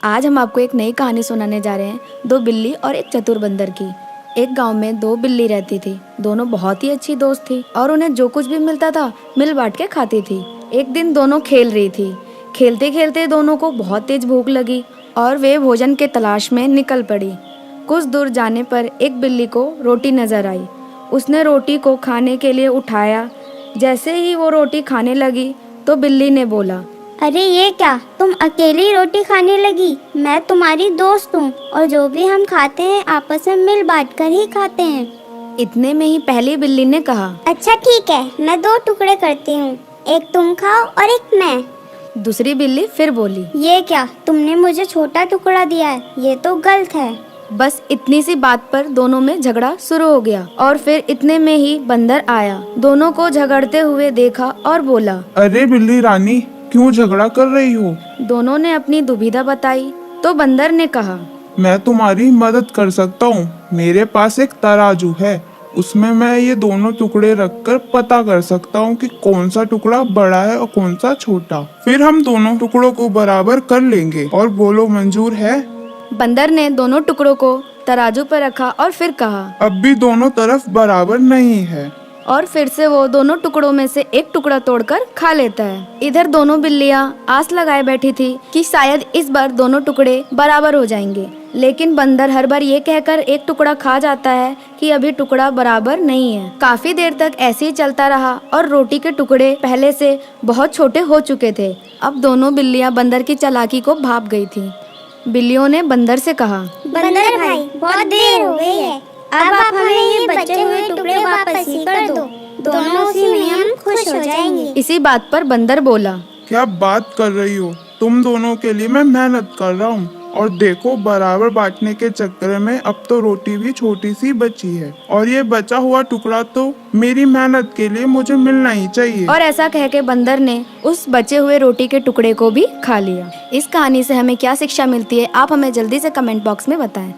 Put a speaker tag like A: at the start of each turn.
A: आज हम आपको एक नई कहानी सुनाने जा रहे हैं, दो बिल्ली और एक चतुर बंदर की। एक गांव में दो बिल्ली रहती थी। दोनों बहुत ही अच्छी दोस्त थी और उन्हें जो कुछ भी मिलता था मिल बांट के खाती थी। एक दिन दोनों खेल रही थी। खेलते खेलते दोनों को बहुत तेज भूख लगी और वे भोजन के तलाश में निकल पड़ी। कुछ दूर जाने पर एक बिल्ली को रोटी नजर आई। उसने रोटी को खाने के लिए उठाया। जैसे ही वो रोटी खाने लगी तो बिल्ली ने बोला,
B: अरे ये क्या, तुम अकेली रोटी खाने लगी? मैं तुम्हारी दोस्त हूँ और जो भी हम खाते हैं आपस में मिल बांट कर ही खाते हैं।
A: इतने में ही पहली बिल्ली ने कहा,
B: अच्छा ठीक है, मैं दो टुकड़े करती हूँ, एक तुम खाओ और एक मैं।
A: दूसरी बिल्ली फिर बोली,
B: ये क्या, तुमने मुझे छोटा टुकड़ा दिया है, ये तो गलत है।
A: बस इतनी सी बात पर दोनों में झगड़ा शुरू हो गया और फिर इतने में ही बंदर आया। दोनों को झगड़ते हुए देखा और बोला,
C: अरे बिल्ली रानी, क्यों झगड़ा कर रही हो?
A: दोनों ने अपनी दुविधा बताई तो बंदर ने कहा,
C: मैं तुम्हारी मदद कर सकता हूँ। मेरे पास एक तराजू है, उसमें मैं ये दोनों टुकड़े रखकर पता कर सकता हूँ कि कौन सा टुकड़ा बड़ा है और कौन सा छोटा। फिर हम दोनों टुकड़ों को बराबर कर लेंगे। और बोलो, मंजूर है?
A: बंदर ने दोनों टुकड़ों को तराजू पर रखा और फिर कहा,
C: अब भी दोनों तरफ बराबर नहीं है।
A: और फिर से वो दोनों टुकड़ों में से एक टुकड़ा तोड़कर खा लेता है। इधर दोनों बिल्लियां आस लगाए बैठी थी कि शायद इस बार दोनों टुकड़े बराबर हो जाएंगे, लेकिन बंदर हर बार ये कहकर एक टुकड़ा खा जाता है कि अभी टुकड़ा बराबर नहीं है। काफी देर तक ऐसे ही चलता रहा और रोटी के टुकड़े पहले से बहुत छोटे हो चुके थे। अब दोनों बिल्लियां बंदर की चालाकी को भाप गई थी। बिल्लियों ने बंदर से कहा,
B: बंदर भाई, बहुत देर हो गई है, अब आप हमें ये बचे हुए टुकड़े वापस ही कर दो, दोनों उसी में हम खुश हो जाएंगे।
A: इसी बात पर बंदर बोला,
C: क्या बात कर रही हो? तुम दोनों के लिए मैं मेहनत कर रहा हूँ और देखो, बराबर बांटने के चक्कर में अब तो रोटी भी छोटी सी बची है और ये बचा हुआ टुकड़ा तो मेरी मेहनत के लिए मुझे मिलना ही चाहिए।
A: और ऐसा कह के बंदर ने उस बचे हुए रोटी के टुकड़े को भी खा लिया। इस कहानी से हमें क्या शिक्षा मिलती है, आप हमें जल्दी से कमेंट बॉक्स में बताएं।